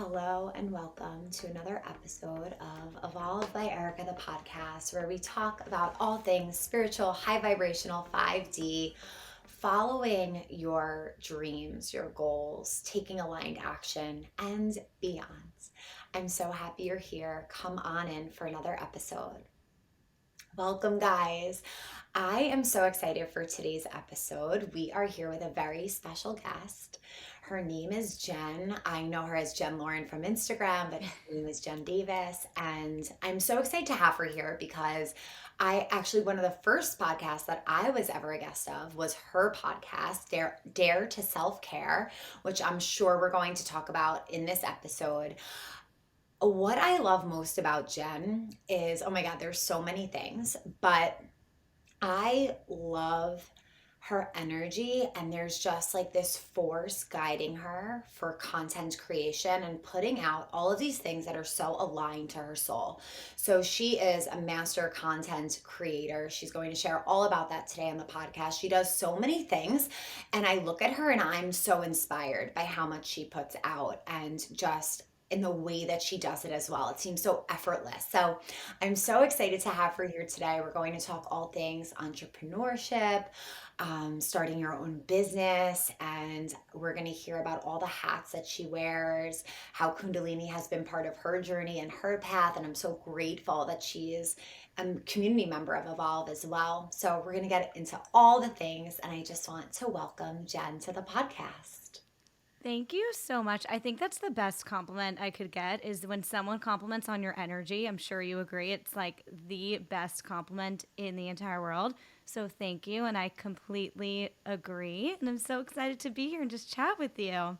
Hello and welcome to another episode of Evolve by Erica, the podcast, where we talk about all things spiritual, high vibrational, 5D, following your dreams, your goals, taking aligned action, and beyond. I'm so happy you're here. Come on in for another episode. Welcome, guys. I am so excited for today's episode. We are here with a very special guest. Her name is Jen. I know her as Jen Lauren from Instagram, but her name is Jen Davis. And I'm so excited to have her here because one of the first podcasts that I was ever a guest of was her podcast, Dare to Self Care, which I'm sure we're going to talk about in this episode. What I love most about Jen is, oh my God, there's so many things, but I love her energy, and there's just like this force guiding her for content creation and putting out all of these things that are so aligned to her soul. So she is a master content creator. She's going to share all about that today on the podcast. She does so many things, and I look at her and I'm so inspired by how much she puts out and just in the way that she does it as well. It seems so effortless. So I'm so excited to have her here today. We're going to talk all things entrepreneurship, starting your own business, and we're going to hear about all the hats that she wears, how Kundalini has been part of her journey and her path. And I'm so grateful that she is a community member of Evolve as well. So we're going to get into all the things, and I just want to welcome Jen to the podcast. Thank you so much. I think that's the best compliment I could get is when someone compliments on your energy. I'm sure you agree. It's like the best compliment in the entire world. So thank you. And I completely agree. And I'm so excited to be here and just chat with you.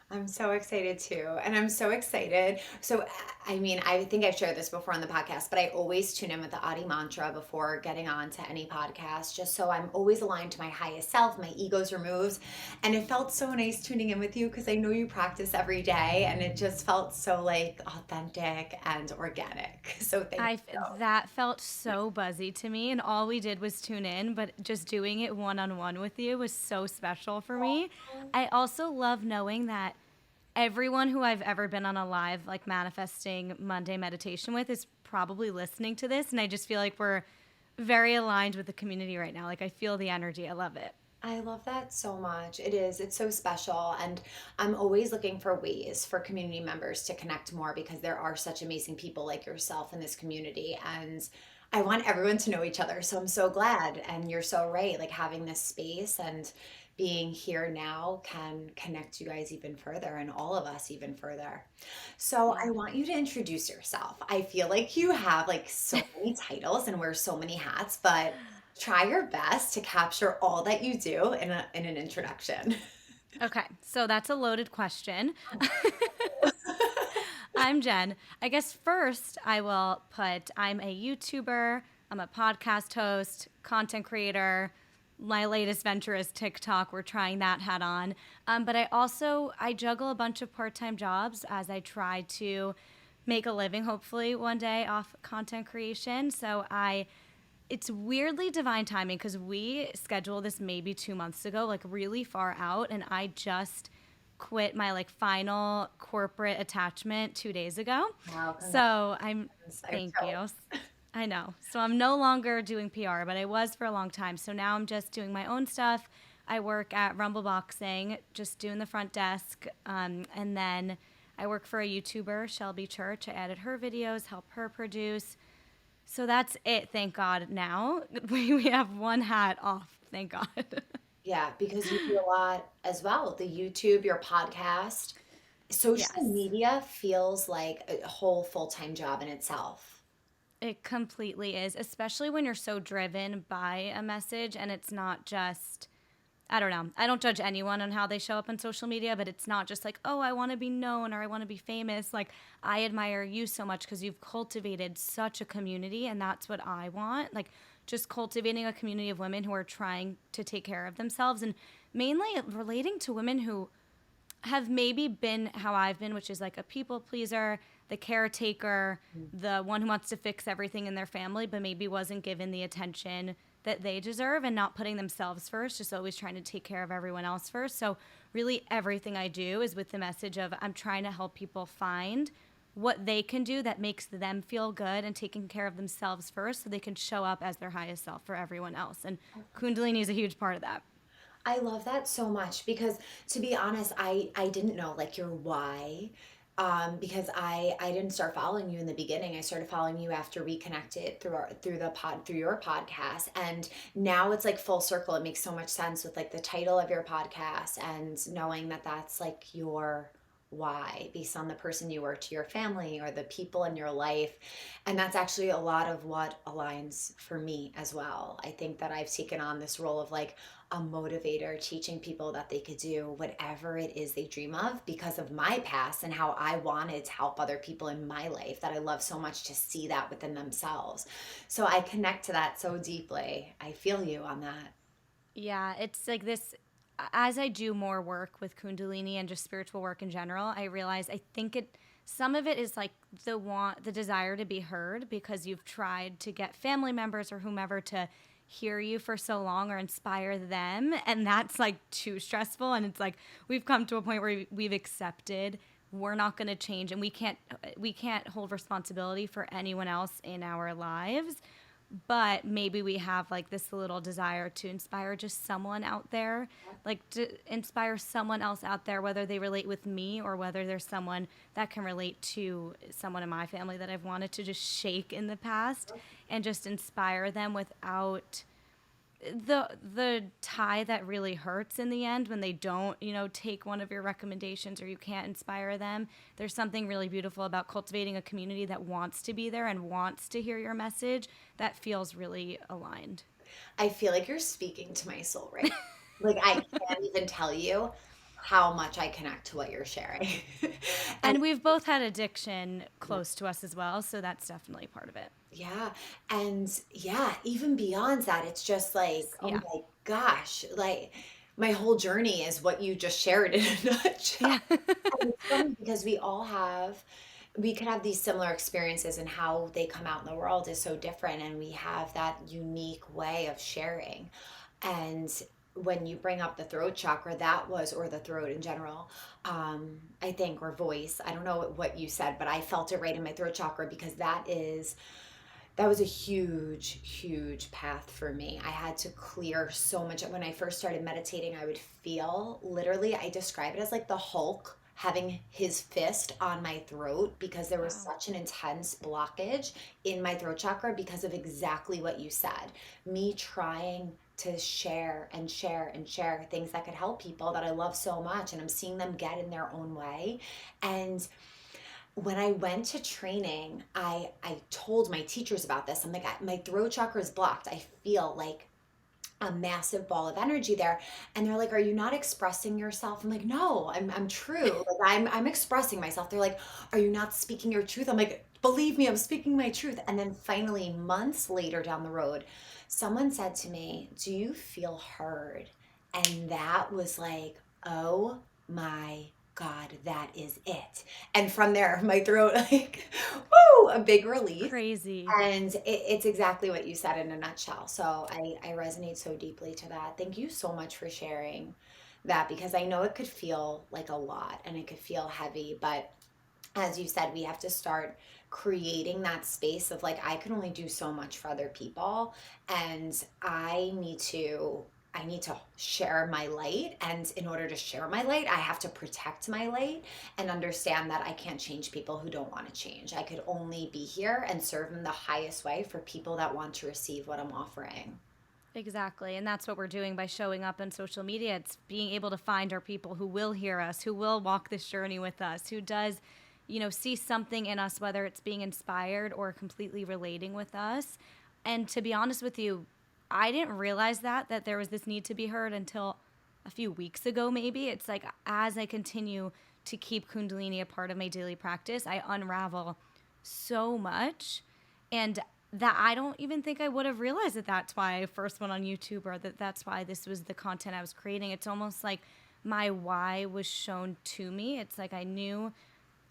I'm so excited too. And I'm so excited. So, I mean, I think I've shared this before on the podcast, but I always tune in with the Adi mantra before getting on to any podcast, just so I'm always aligned to my highest self, my ego's removed. And it felt so nice tuning in with you because I know you practice every day, and it just felt so like authentic and organic. So, thank I you. that felt so buzzy to me, and all we did was tune in, but just doing it one on one with you was so special for me. I also love knowing that everyone who I've ever been on a live like manifesting Monday meditation with is probably listening to this, and I just feel like we're very aligned with the community right now. Like I feel the energy. I love it. I love that so much. It is. It's so special. And I'm always looking for ways for community members to connect more because there are such amazing people like yourself in this community. And I want everyone to know each other. So I'm so glad. And you're so right. Like having this space and being here now can connect you guys even further and all of us even further. So Yeah. I want you to introduce yourself. I feel like you have like so many titles and wear so many hats, but try your best to capture all that you do in an introduction. Okay, so that's a loaded question. I'm Jen. I guess first I will put I'm a YouTuber, I'm a podcast host, content creator. My latest venture is TikTok. We're trying that hat on. But I juggle a bunch of part-time jobs as I try to make a living, hopefully one day off content creation. It's weirdly divine timing because we scheduled this maybe 2 months ago, like really far out, and I just quit my like final corporate attachment 2 days ago. Wow, So I'm congratulations. I'm thank thrilled. you. I know. So I'm no longer doing PR, but I was for a long time. So now I'm just doing my own stuff. I work at Rumble Boxing, just doing the front desk, and then I work for a YouTuber, Shelby Church. I edit her videos, help her produce. So that's it, thank God. Now we have one hat off, thank God. Yeah, because you do a lot as well. The YouTube, your podcast, social Yes, media feels like a whole full-time job in itself. it completely is, especially when you're so driven by a message and it's not just, I don't know. I don't judge anyone on how they show up on social media, but it's not just like, oh, I want to be known or I want to be famous. Like, I admire you so much because you've cultivated such a community, and that's what I want. Like, just cultivating a community of women who are trying to take care of themselves and mainly relating to women who have maybe been how I've been, which is like a people pleaser, the caretaker, the one who wants to fix everything in their family, but maybe wasn't given the attention that they deserve and not putting themselves first, just always trying to take care of everyone else first. So really everything I do is with the message of I'm trying to help people find what they can do that makes them feel good and taking care of themselves first so they can show up as their highest self for everyone else. And Kundalini is a huge part of that. I love that so much because, to be honest, I didn't know like your why, because I didn't start following you in the beginning. I started following you after we connected through your podcast, and now it's like full circle. It makes so much sense with like the title of your podcast and knowing that that's like your why based on the person you were to your family or the people in your life. And that's actually a lot of what aligns for me as well. I think that I've taken on this role of like a motivator, teaching people that they could do whatever it is they dream of because of my past and how I wanted to help other people in my life, that I love so much to see that within themselves. So I connect to that so deeply. I feel you on that. Yeah, it's like this. As I do more work with Kundalini and just spiritual work in general, I realize I think some of it is like the desire to be heard because you've tried to get family members or whomever to hear you for so long or inspire them, and that's like too stressful. And it's like we've come to a point where we've accepted we're not going to change, and we can't hold responsibility for anyone else in our lives, but maybe we have like this little desire to inspire just someone out there, like to inspire someone else out there, whether they relate with me or whether there's someone that can relate to someone in my family that I've wanted to just shake in the past and just inspire them without the tie that really hurts in the end when they don't, take one of your recommendations or you can't inspire them. There's something really beautiful about cultivating a community that wants to be there and wants to hear your message that feels really aligned. I feel like you're speaking to my soul right now. Like I can't even tell you how much I connect to what you're sharing. And And we've both had addiction close to us as well, so that's definitely part of it. yeah, and yeah, even beyond that, it's just like, oh Yeah. my gosh, like my whole journey is what you just shared in a nutshell. Yeah. And it's funny because we could have these similar experiences, and how they come out in the world is so different, and we have that unique way of sharing. And when you bring up the throat chakra, that was, or the throat in general, I think, or voice, I don't know what you said, but I felt it right in my throat chakra because that was a huge, huge path for me. I had to clear so much. When I first started meditating, I would feel, literally, I describe it as like the Hulk having his fist on my throat because there was Wow. such an intense blockage in my throat chakra because of exactly what you said. Me trying to share and share and share things that could help people that I love so much, and I'm seeing them get in their own way. And when I went to training, I told my teachers about this. I'm like, my throat chakra is blocked. I feel like a massive ball of energy there. And they're like, "Are you not expressing yourself?" I'm like, "No, I'm true. Like I'm expressing myself." They're like, "Are you not speaking your truth?" I'm like, "Believe me, I'm speaking my truth." And then finally, months later down the road, someone said to me, "Do you feel heard?" And that was like, "Oh my God, that is it." And from there, my throat, like, woo, a big relief. Crazy. And it's exactly what you said in a nutshell. So I resonate so deeply to that. Thank you so much for sharing that because I know it could feel like a lot and it could feel heavy. But as you said, we have to start creating that space of like, I can only do so much for other people. And I need to share my light. And in order to share my light, I have to protect my light and understand that I can't change people who don't want to change. I could only be here and serve in the highest way for people that want to receive what I'm offering. Exactly. And that's what we're doing by showing up on social media. It's being able to find our people who will hear us, who will walk this journey with us, who does, see something in us, whether it's being inspired or completely relating with us. And to be honest with you, I didn't realize that there was this need to be heard until a few weeks ago, maybe. It's like as I continue to keep Kundalini a part of my daily practice, I unravel so much. And that I don't even think I would have realized that that's why I first went on YouTube or that that's why this was the content I was creating. It's almost like my why was shown to me. It's like I knew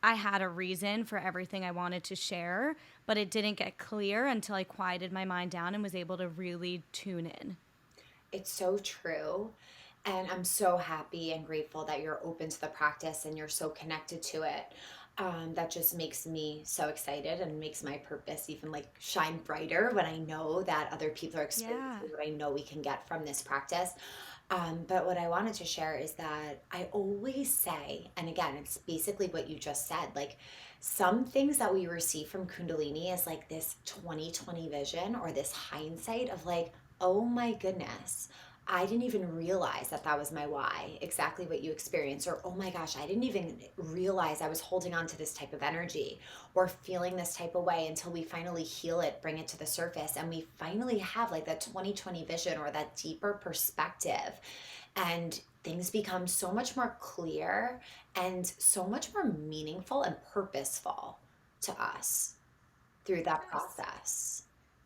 I had a reason for everything I wanted to share, but it didn't get clear until I quieted my mind down and was able to really tune in. It's so true. And I'm so happy and grateful that you're open to the practice and you're so connected to it. That just makes me so excited and makes my purpose even like shine brighter when I know that other people are Yeah. experiencing what I know we can get from this practice. But what I wanted to share is that I always say, and again, it's basically what you just said, like some things that we receive from Kundalini is like this 2020 vision or this hindsight of like, oh my goodness, I didn't even realize that that was my why, exactly what you experienced. Or, oh my gosh, I didn't even realize I was holding on to this type of energy or feeling this type of way until we finally heal it, bring it to the surface, and we finally have like that 2020 vision or that deeper perspective. And things become so much more clear and so much more meaningful and purposeful to us through that Yes. process.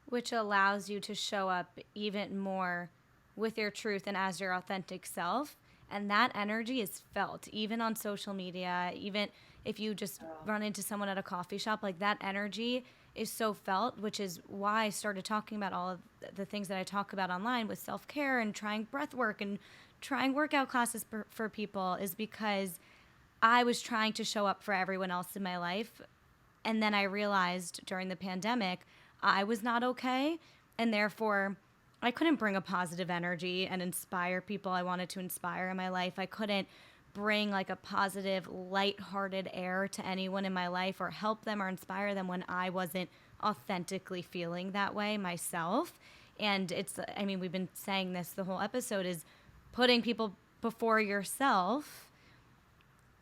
Which allows you to show up even more with your truth and as your authentic self. And that energy is felt even on social media, even if you just Oh, run into someone at a coffee shop, like that energy is so felt, which is why I started talking about all of the things that I talk about online with self care and trying breath work and trying workout classes for people, is because I was trying to show up for everyone else in my life. And then I realized during the pandemic, I was not okay. And therefore, I couldn't bring a positive energy and inspire people I wanted to inspire in my life. I couldn't bring like a positive, lighthearted air to anyone in my life or help them or inspire them when I wasn't authentically feeling that way myself. And it's, I mean, we've been saying this the whole episode, is putting people before yourself.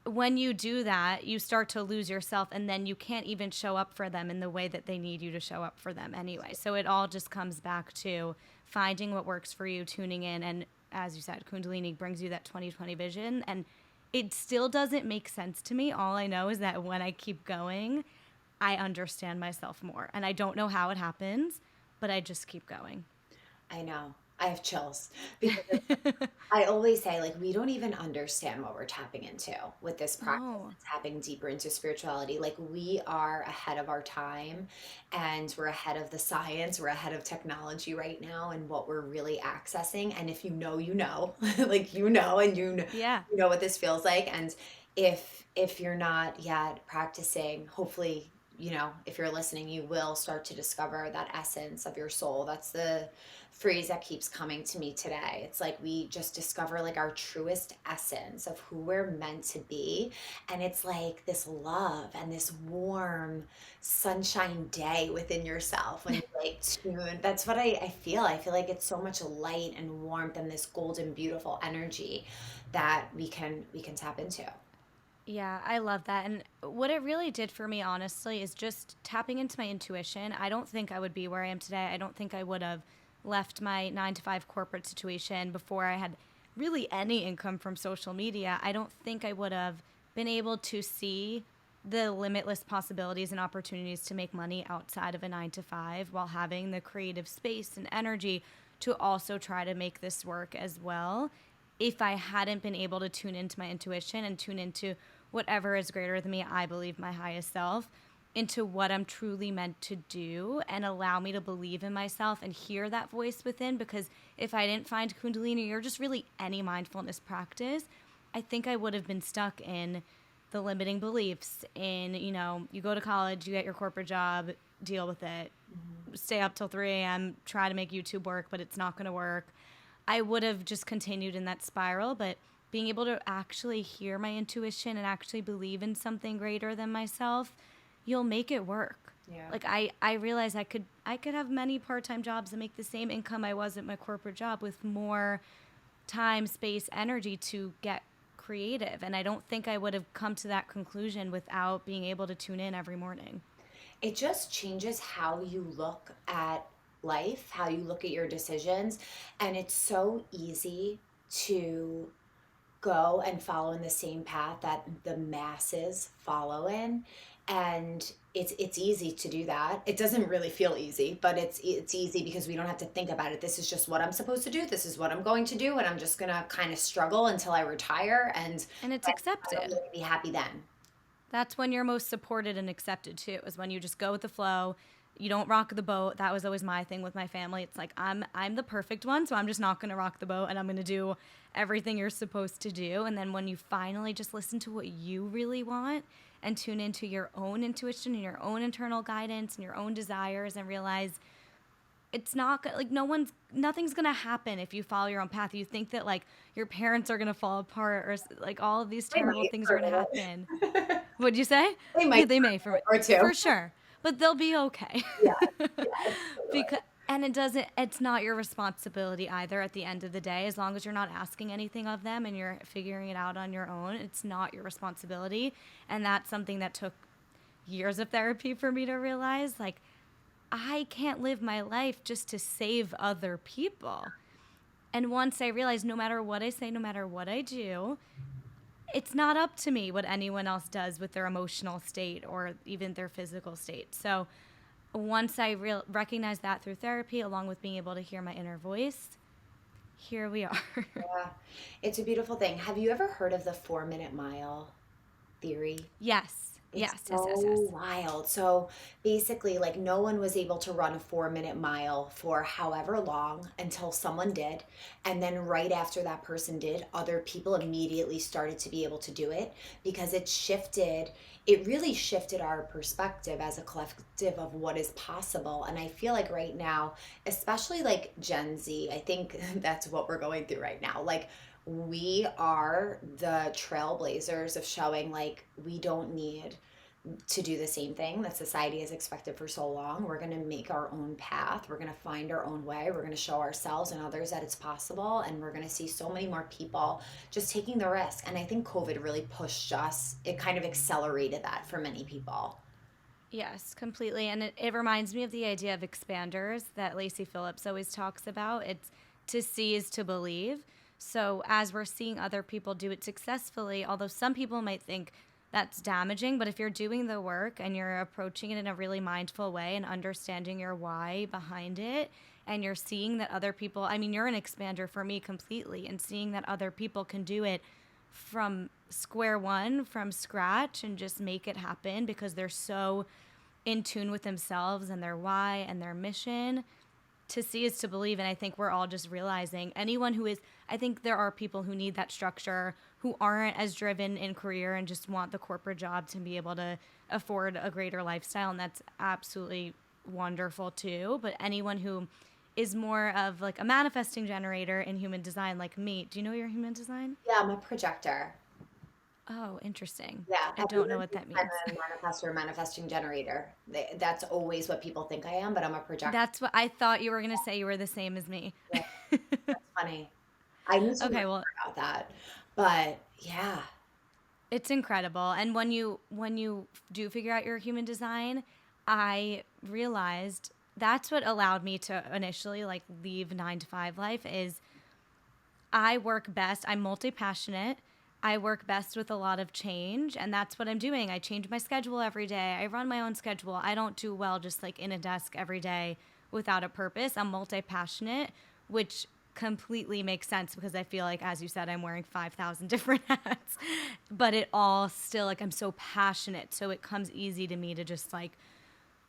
When you do that, you start to lose yourself, and then you can't even show up for them in the way that they need you to show up for them anyway. So it all just comes back to finding what works for you, tuning in, and as you said, Kundalini brings you that 2020 vision, and it still doesn't make sense to me. All I know is that when I keep going, I understand myself more, and I don't know how it happens, but I just keep going. I know. I have chills because I always say, like, we don't even understand what we're tapping into with this practice, No. tapping deeper into spirituality. Like, we are ahead of our time and we're ahead of the science, we're ahead of technology right now and what we're really accessing. And if you know, you know, like, you know, and Yeah. you know what this feels like. And if you're not yet practicing, hopefully, you know, if you're listening, you will start to discover that essence of your soul. That's the phrase that keeps coming to me today. It's like we just discover like our truest essence of who we're meant to be. And it's like this love and this warm sunshine day within yourself when you like tune. That's what I feel. I feel like it's so much light and warmth and this golden, beautiful energy that we can tap into. Yeah, I love that. And what it really did for me, honestly, is just tapping into my intuition. I don't think I would be where I am today. I don't think I would have left my 9 to 5 corporate situation before I had really any income from social media. I don't think I would have been able to see the limitless possibilities and opportunities to make money outside of a 9 to 5 while having the creative space and energy to also try to make this work as well, if I hadn't been able to tune into my intuition and tune into whatever is greater than me, I believe my highest self, into what I'm truly meant to do, and allow me to believe in myself and hear that voice within. Because if I didn't find Kundalini or just really any mindfulness practice, I think I would have been stuck in the limiting beliefs in, you go to college, you get your corporate job, deal with it, stay up till 3 a.m., try to make YouTube work, but it's not going to work. I would have just continued in that spiral. But being able to actually hear my intuition and actually believe in something greater than myself, you'll make it work. Yeah. Like I realized I could have many part-time jobs and make the same income I was at my corporate job with more time, space, energy to get creative. And I don't think I would have come to that conclusion without being able to tune in every morning. It just changes how you look at life, how you look at your decisions. And it's so easy to go and follow in the same path that the masses follow in. And it's easy to do that. It doesn't really feel easy, but it's easy because we don't have to think about it. This is just what I'm supposed to do. This is what I'm going to do, and I'm just gonna kind of struggle until I retire, and And it's but I'll accepted. really be happy then. That's when you're most supported and accepted too, is when you just go with the flow. You don't rock the boat. That was always my thing with my family. It's like, I'm the perfect one, so I'm just not going to rock the boat, and I'm going to do everything you're supposed to do. And then when you finally just listen to what you really want and tune into your own intuition and your own internal guidance and your own desires, and realize it's not like nothing's gonna happen if you follow your own path. You think that like your parents are gonna fall apart, or like all of these They terrible might things are for a gonna happen. minute. What'd you say? They Yeah, might they for may a minute or two. for sure, but they'll be okay. Yeah, yes, totally. Because it's not your responsibility either at the end of the day. As long as you're not asking anything of them and you're figuring it out on your own, it's not your responsibility. And that's something that took years of therapy for me to realize. Like, I can't live my life just to save other people. And once I realized, no matter what I say, no matter what I do, it's not up to me what anyone else does with their emotional state or even their physical state. So once I recognized that through therapy, along with being able to hear my inner voice, here we are. Yeah, it's a beautiful thing. Have you ever heard of the 4 minute mile theory? Yes. It's Yes, yes, yes, yes. so wild. So basically, like, no one was able to run a 4 minute mile for however long until someone did. And then, right after that person did, other people immediately started to be able to do it because it really shifted our perspective as a collective of what is possible. And I feel like right now, especially like Gen Z, I think that's what we're going through right now. Like, we are the trailblazers of showing like we don't need to do the same thing that society has expected for so long. We're going to make our own path. We're going to find our own way. We're going to show ourselves and others that it's possible. And we're going to see so many more people just taking the risk. And I think COVID really pushed us. It kind of accelerated that for many people. Yes, completely. And it reminds me of the idea of expanders that Lacey Phillips always talks about. It's to see is to believe. So as we're seeing other people do it successfully, although some people might think that's damaging, but if you're doing the work and you're approaching it in a really mindful way and understanding your why behind it, and you're seeing that other people, I mean, you're an expander for me completely, and seeing that other people can do it from square one, from scratch, and just make it happen because they're so in tune with themselves and their why and their mission. To see is to believe. And I think we're all just realizing anyone who is, I think there are people who need that structure, who aren't as driven in career and just want the corporate job to be able to afford a greater lifestyle. And that's absolutely wonderful too. But anyone who is more of like a manifesting generator in human design, like me. Do you know your human design? Yeah, I'm a projector. Oh, interesting. Yeah, I don't know what that I'm means. a manifestor, manifesting generator. That's always what people think I am, but I'm a projector. That's what I thought you were going to say. You were the same as me. Yeah, that's funny. I need to learn Okay, well, more about that. But yeah, it's incredible. And when you do figure out your human design, I realized that's what allowed me to initially like leave 9 to 5 life is I work best. I'm multi-passionate. I work best with a lot of change, and that's what I'm doing. I change my schedule every day. I run my own schedule. I don't do well just like in a desk every day without a purpose. I'm multi-passionate, which completely makes sense because I feel like, as you said, I'm wearing 5,000 different hats, but it all still like I'm so passionate. So it comes easy to me to just like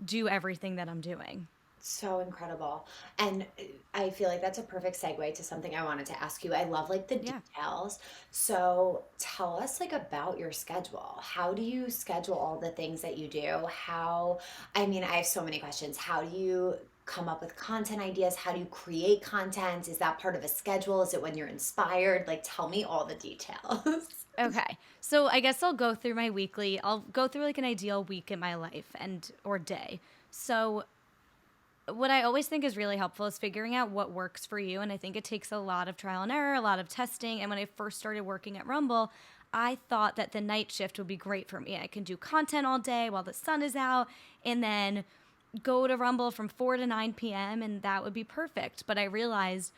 do everything that I'm doing. so incredible. And I feel like that's a perfect segue to something I wanted to ask you. I love like the Yeah. details. So tell us like about your schedule. How do you schedule all the things that you do? I mean, I have so many questions. How do you come up with content ideas? How do you create content? Is that part of a schedule? Is it when you're inspired? Like, tell me all the details. Okay. So I guess I'll go through like an ideal week in my life and or day. So what I always think is really helpful is figuring out what works for you. And I think it takes a lot of trial and error, a lot of testing. And when I first started working at Rumble, I thought that the night shift would be great for me. I can do content all day while the sun is out and then go to Rumble from 4 to 9 p.m. and that would be perfect. But I realized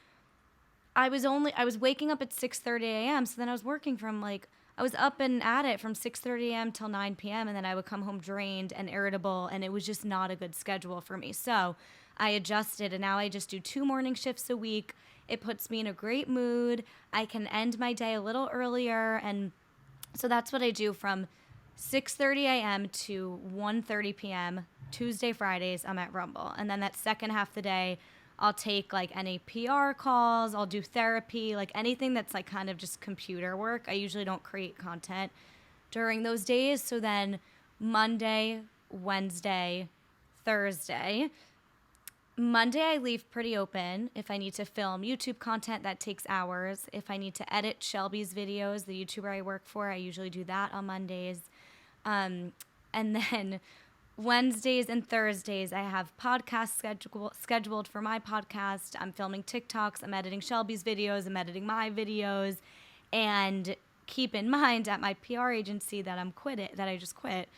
I was waking up at 6:30 a.m. So then I was working from like I was up and at it from 6:30 a.m. till 9 p.m. and then I would come home drained and irritable and it was just not a good schedule for me. So I adjusted and now I just do 2 morning shifts a week. It puts me in a great mood. I can end my day a little earlier and so that's what I do from 6:30 a.m. to 1:30 p.m. Tuesday, Fridays, I'm at Rumble. And then that second half of the day, I'll take like any PR calls, I'll do therapy, like anything that's like kind of just computer work. I usually don't create content during those days. So then Monday, Wednesday, Thursday. Monday, I leave pretty open. If I need to film YouTube content, that takes hours. If I need to edit Shelby's videos, the YouTuber I work for, I usually do that on Mondays. And then Wednesdays and Thursdays, I have podcasts scheduled for my podcast. I'm filming TikToks. I'm editing Shelby's videos. I'm editing my videos. And keep in mind, at my PR agency that I just quit,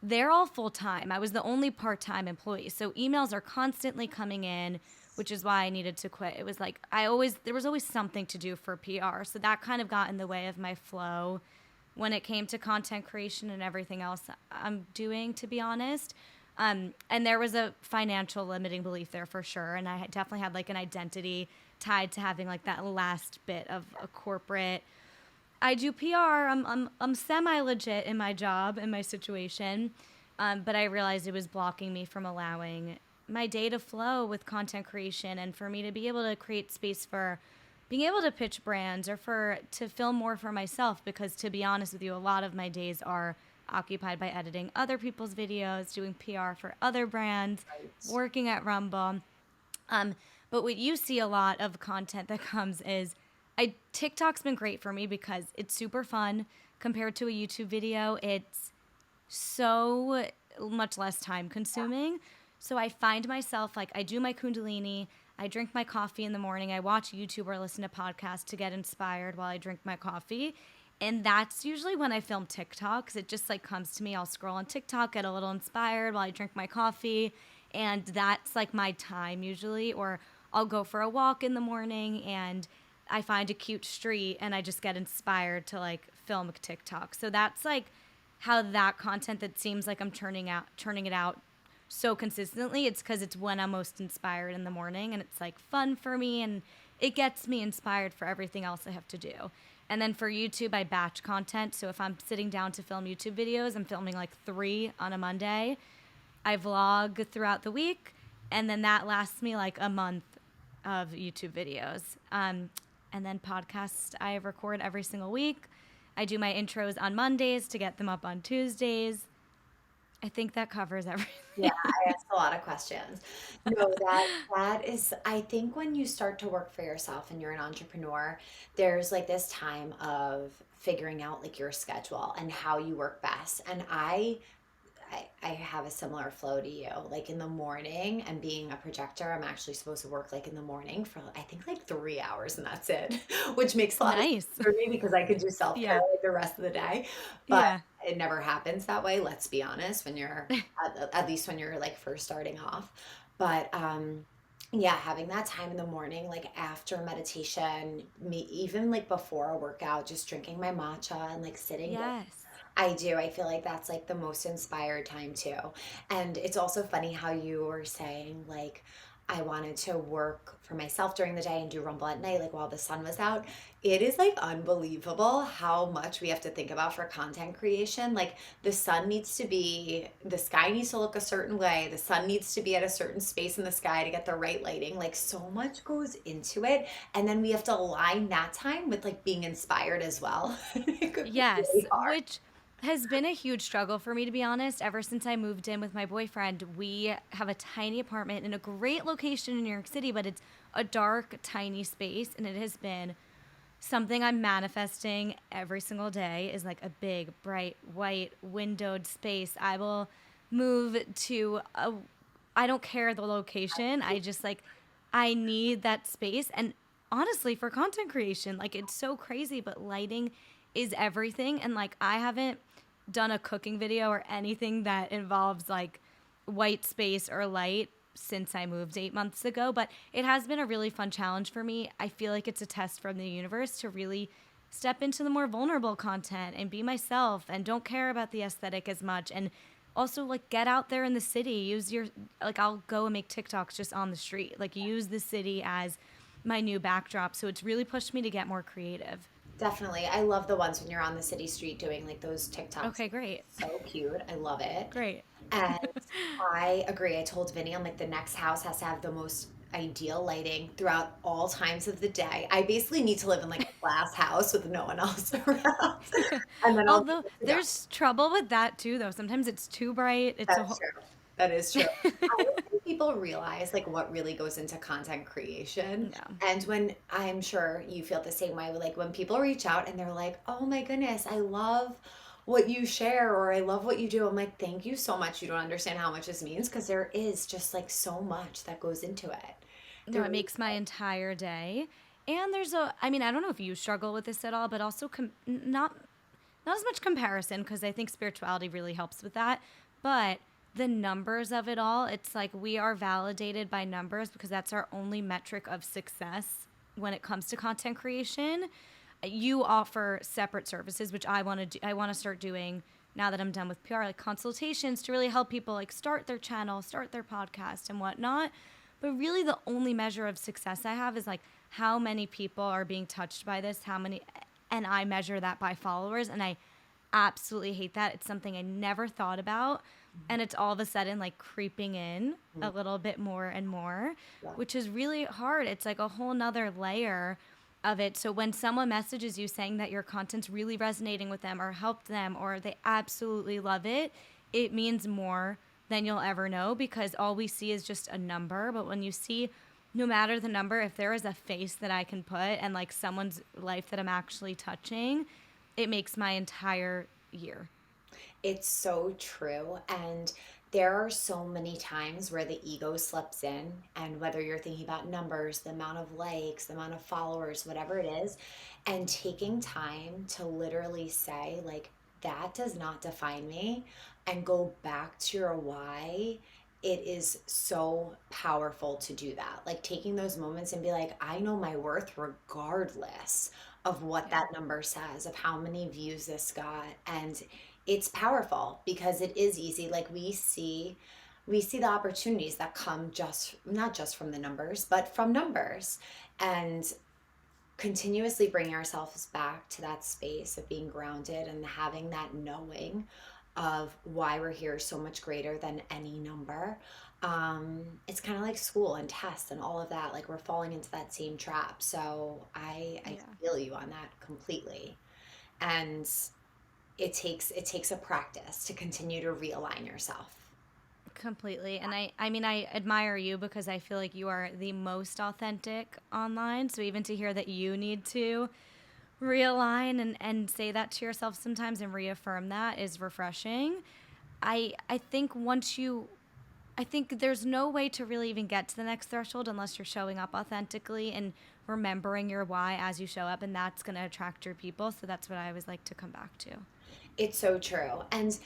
they're all full-time. I was the only part-time employee. So emails are constantly coming in, which is why I needed to quit. It was like there was always something to do for PR. So that kind of got in the way of my flow when it came to content creation and everything else I'm doing, to be honest. And there was a financial limiting belief there for sure. And I definitely had like an identity tied to having like that last bit of a corporate. I do PR. I'm semi legit in my job and my situation, but I realized it was blocking me from allowing my day to flow with content creation and for me to be able to create space for being able to pitch brands or to film more for myself. Because to be honest with you, a lot of my days are occupied by editing other people's videos, doing PR for other brands, working at Rumble. But what you see a lot of content that comes is TikTok's been great for me because it's super fun compared to a YouTube video. It's so much less time consuming. So I find myself like I do my Kundalini, I drink my coffee in the morning, I watch YouTube or listen to podcasts to get inspired while I drink my coffee. And that's usually when I film TikTok, because it just like comes to me. I'll scroll on TikTok, get a little inspired while I drink my coffee. And that's like my time usually. Or I'll go for a walk in the morning and I find a cute street and I just get inspired to like film a TikTok. So that's like how that content that seems like I'm turning it out so consistently. It's because it's when I'm most inspired in the morning and it's like fun for me and it gets me inspired for everything else I have to do. And then for YouTube, I batch content. So if I'm sitting down to film YouTube videos, I'm filming like 3 on a Monday. I vlog throughout the week and then that lasts me like a month of YouTube videos. And then podcasts I record every single week. I do my intros on Mondays to get them up on Tuesdays. I think that covers everything. Yeah, I asked a lot of questions. No, that is, I think when you start to work for yourself and you're an entrepreneur, there's like this time of figuring out like your schedule and how you work best. And I have a similar flow to you. Like in the morning and being a projector, I'm actually supposed to work like in the morning for I think like 3 hours and that's it, which makes a lot of Nice. sense for me because I could do self-care Yeah. like the rest of the day. But Yeah. it never happens that way. Let's be honest, when you're at least when you're like first starting off. But yeah, having that time in the morning, like after meditation, me even like before a workout, just drinking my matcha and like sitting down. Yes. I do. I feel like that's like the most inspired time too. And it's also funny how you were saying like I wanted to work for myself during the day and do Rumble at night, like while the sun was out. It is like unbelievable how much we have to think about for content creation. Like the sky needs to look a certain way. The sun needs to be at a certain space in the sky to get the right lighting. Like so much goes into it. And then we have to align that time with like being inspired as well. It could be Yes, really hard. which has been a huge struggle for me, to be honest. Ever since I moved in with my boyfriend, we have a tiny apartment in a great location in New York City, but it's a dark, tiny space, and it has been something I'm manifesting every single day is like a big, bright, white, windowed space. I will move to I don't care the location. I just like, I need that space. And honestly, for content creation, like it's so crazy, but lighting is everything. And like, I haven't done a cooking video or anything that involves like white space or light since I moved 8 months ago, but it has been a really fun challenge for me. I feel like it's a test from the universe to really step into the more vulnerable content and be myself and don't care about the aesthetic as much. And also like get out there in the city, use your, like I'll go and make TikToks just on the street, like use the city as my new backdrop. So it's really pushed me to get more creative. Definitely. I love the ones when you're on the city street doing like those TikToks. Okay, great. So cute. I love it. Great. And I agree. I told Vinny, I'm like, the next house has to have the most ideal lighting throughout all times of the day. I basically need to live in like a glass house with no one else around. And then I'll be Although good to go. there's trouble with that too, though. Sometimes it's too bright. It's a That's whole. true. That is true. I don't think people realize like what really goes into content creation. No. And when I'm sure you feel the same way, like when people reach out and they're like, "Oh my goodness, I love what you share," or "I love what you do." I'm like, "Thank you so much. You don't understand how much this means," because there is just like so much that goes into it. No, There it really makes my entire day. And there's a, I mean, I don't know if you struggle with this at all, but also not as much comparison because I think spirituality really helps with that. But the numbers of it all, it's like we are validated by numbers because that's our only metric of success when it comes to content creation. You offer separate services, which I want to do. I want to start doing now that I'm done with PR, like consultations to really help people like start their channel, start their podcast, and whatnot. But really, the only measure of success I have is like how many people are being touched by this, how many, and I measure that by followers, and I absolutely hate that. It's something I never thought about, and it's all of a sudden like creeping in a little bit more and more, yeah. which is really hard. It's like a whole nother layer of it. So when someone messages you saying that your content's really resonating with them or helped them or they absolutely love it, it means more than you'll ever know because all we see is just a number. But when you see, no matter the number, if there is a face that I can put and like someone's life that I'm actually touching, it makes my entire year. It's so true. And there are so many times where the ego slips in, and whether you're thinking about numbers, the amount of likes, the amount of followers, whatever it is, and taking time to literally say, like, that does not define me, and go back to your why. It is so powerful to do that. Like taking those moments and be like, I know my worth regardless of what Yeah. that number says, of how many views this got. And it's powerful because it is easy. Like we see the opportunities that come just not just from the numbers, but from numbers. And continuously bringing ourselves back to that space of being grounded and having that knowing of why we're here is so much greater than any number. It's kind of like school and tests and all of that. Like we're falling into that same trap. So I Yeah. feel you on that completely. And it takes a practice to continue to realign yourself. Completely. And I mean, I admire you because I feel like you are the most authentic online. So even to hear that you need to realign and say that to yourself sometimes and reaffirm that is refreshing. I think I think there's no way to really even get to the next threshold unless you're showing up authentically and remembering your why as you show up, and that's going to attract your people. So that's what I always like to come back to. It's so true. And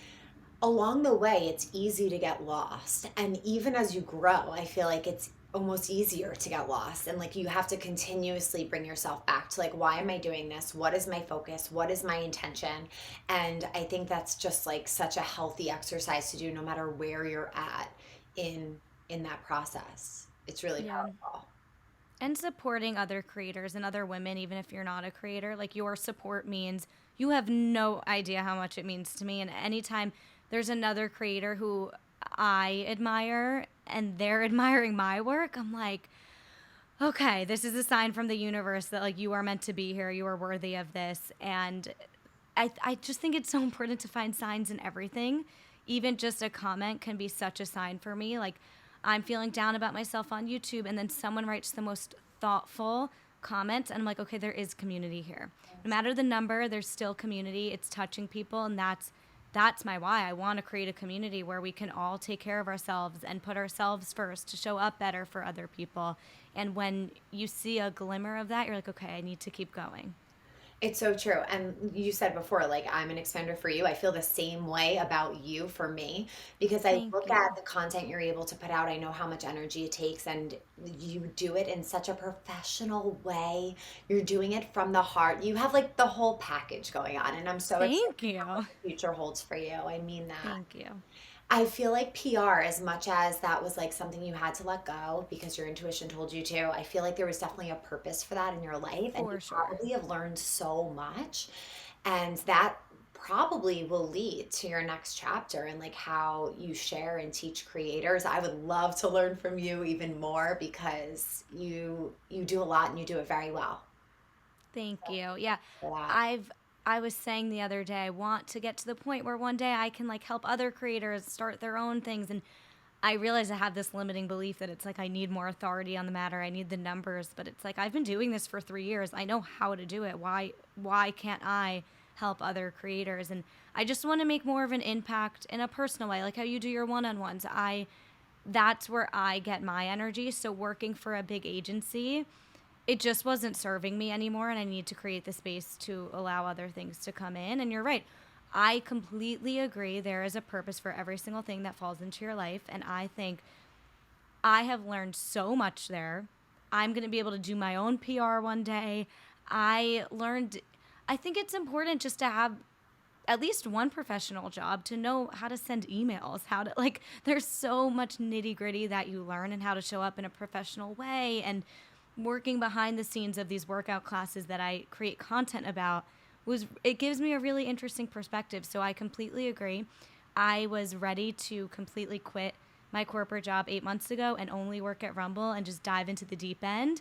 along the way, it's easy to get lost. And even as you grow, I feel like it's almost easier to get lost. And like you have to continuously bring yourself back to like, why am I doing this? What is my focus? What is my intention? And I think that's just like such a healthy exercise to do no matter where you're at in in that process. It's really Yeah. powerful. And supporting other creators and other women, even if you're not a creator, like your support means you have no idea how much it means to me. And anytime there's another creator who I admire and they're admiring my work, I'm like, okay, this is a sign from the universe that like you are meant to be here, you are worthy of this. And I just think it's so important to find signs in everything. Even just a comment can be such a sign for me. Like I'm feeling down about myself on YouTube, and then someone writes the most thoughtful comment, and I'm like, okay, there is community here. No matter the number, there's still community. It's touching people, and that's my why. I want to create a community where we can all take care of ourselves and put ourselves first to show up better for other people. And when you see a glimmer of that, you're like, okay, I need to keep going. It's so true. And you said before, like, I'm an expander for you. I feel the same way about you for me because I Thank look you. at the content you're able to put out. I know how much energy it takes, and you do it in such a professional way. You're doing it from the heart. You have like the whole package going on. And I'm so excited Thank for what you. the future holds for you. I mean that. Thank you. I feel like PR, as much as that was like something you had to let go because your intuition told you to, I feel like there was definitely a purpose for that in your life. And you For sure. probably have learned so much. And that probably will lead to your next chapter and like how you share and teach creators. I would love to learn from you even more because you do a lot and you do it very well. Thank you. Yeah. For that. I've I was saying the other day, I want to get to the point where one day I can like help other creators start their own things. And I realize I have this limiting belief that it's like I need more authority on the matter. I need the numbers, but it's like I've been doing this for 3 years. I know how to do it. Why can't I help other creators? And I just want to make more of an impact in a personal way, like how you do your one-on-ones. I That's where I get my energy. So working for a big agency, it just wasn't serving me anymore, and I need to create the space to allow other things to come in. And you're right. I completely agree. There is a purpose for every single thing that falls into your life, and I think I have learned so much there. I'm going to be able to do my own PR one day. I think it's important just to have at least one professional job, to know how to send emails, how to, like, there's so much nitty gritty that you learn, and how to show up in a professional way. And working behind the scenes of these workout classes that I create content about, it gives me a really interesting perspective. So I completely agree. I was ready to completely quit my corporate job 8 months ago and only work at Rumble and just dive into the deep end.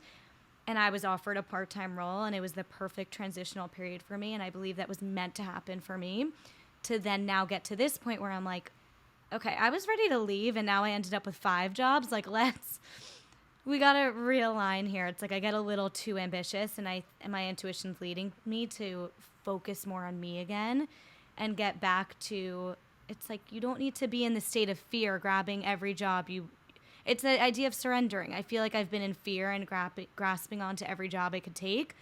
And I was offered a part-time role, and it was the perfect transitional period for me. And I believe that was meant to happen for me, to then now get to this point where I'm like, okay, I was ready to leave, and now I ended up with 5 jobs. Like, we got to realign here. It's like I get a little too ambitious, and my intuition's leading me to focus more on me again and get back to, it's like you don't need to be in the state of fear grabbing every job you. It's the idea of surrendering. I feel like I've been in fear and grasping onto every job I could take.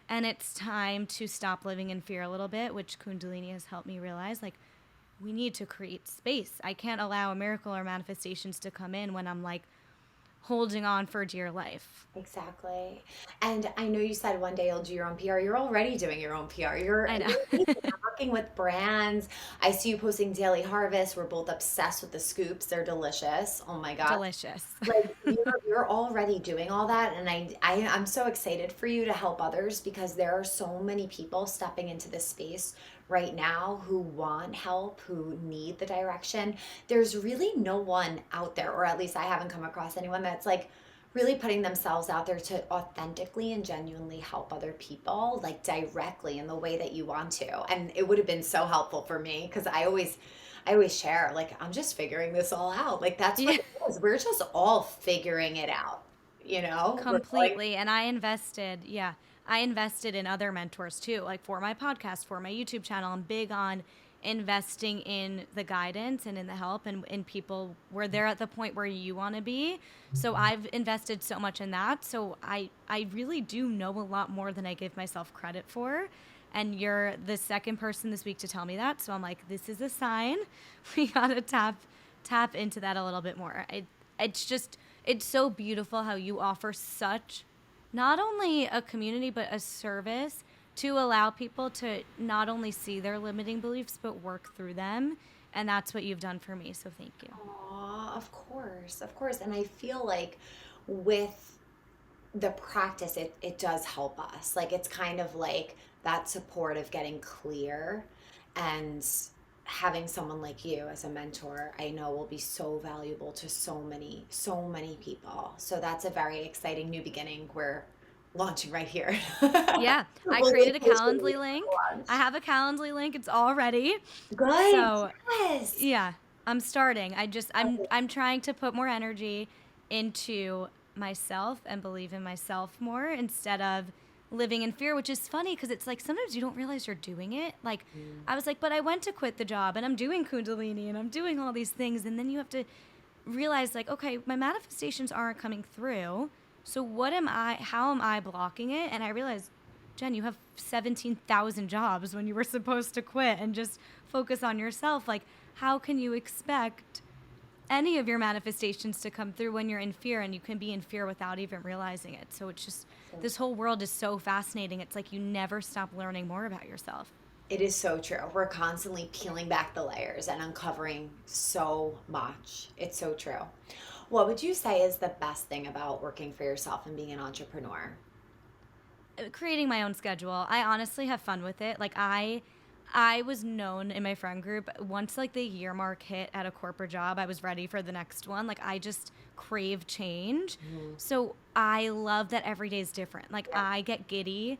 And it's time to stop living in fear a little bit, which Kundalini has helped me realize. Like, we need to create space. I can't allow a miracle or manifestations to come in when I'm like holding on for dear life. Exactly. And I know you said one day you'll do your own PR. You're already doing your own PR. I know. You're amazing. You're working with brands. I see you posting Daily Harvest. We're both obsessed with the scoops. They're delicious. Oh my God. Delicious. Like you're already doing all that. And I'm so excited for you to help others because there are so many people stepping into this space right now who want help, who need the direction. There's really no one out there, or at least I haven't come across anyone that's like really putting themselves out there to authentically and genuinely help other people, like directly in the way that you want to. And it would have been so helpful for me because I always share, like, I'm just figuring this all out. Like that's what Yeah. it is. We're just all figuring it out, you know? We're like, Completely. And I invested in other mentors too, like for my podcast, for my YouTube channel. I'm big on investing in the guidance and in the help, and in people where they're at the point where you want to be. So I've invested so much in that. So I really do know a lot more than I give myself credit for. And you're the second person this week to tell me that. So I'm like, this is a sign. We gotta tap into that a little bit more. It's so beautiful how you offer such, not only a community, but a service to allow people to not only see their limiting beliefs, but work through them. And that's what you've done for me. So thank you. aw, of course, of course. And I feel like with the practice, it does help us. Like it's kind of like that support of getting clear, and having someone like you as a mentor, I know will be so valuable to so many people. So that's a very exciting new beginning we're launching right here. Yeah, I We'll created a post a Calendly link link. for lunch. I have a Calendly link. It's all ready. Good. So Yes. yeah, I'm starting. I'm trying to put more energy into myself and believe in myself more, instead of living in fear, which is funny because it's like sometimes you don't realize you're doing it. Like I was like, but I went to quit the job and I'm doing Kundalini and I'm doing all these things, and then you have to realize like, okay, my manifestations aren't coming through. So how am I blocking it? And I realized, Jen, you have 17,000 jobs when you were supposed to quit and just focus on yourself. Like, how can you expect any of your manifestations to come through when you're in fear? And you can be in fear without even realizing it. So it's just, this whole world is so fascinating. It's like you never stop learning more about yourself. It is so true. We're constantly peeling back the layers and uncovering so much. It's so true. What would you say is the best thing about working for yourself and being an entrepreneur? Creating my own schedule. I honestly have fun with it. Like I was known in my friend group once like the year mark hit at a corporate job, I was ready for the next one. Like I just crave change. Mhm. So I love that every day is different. Like Yeah. I get giddy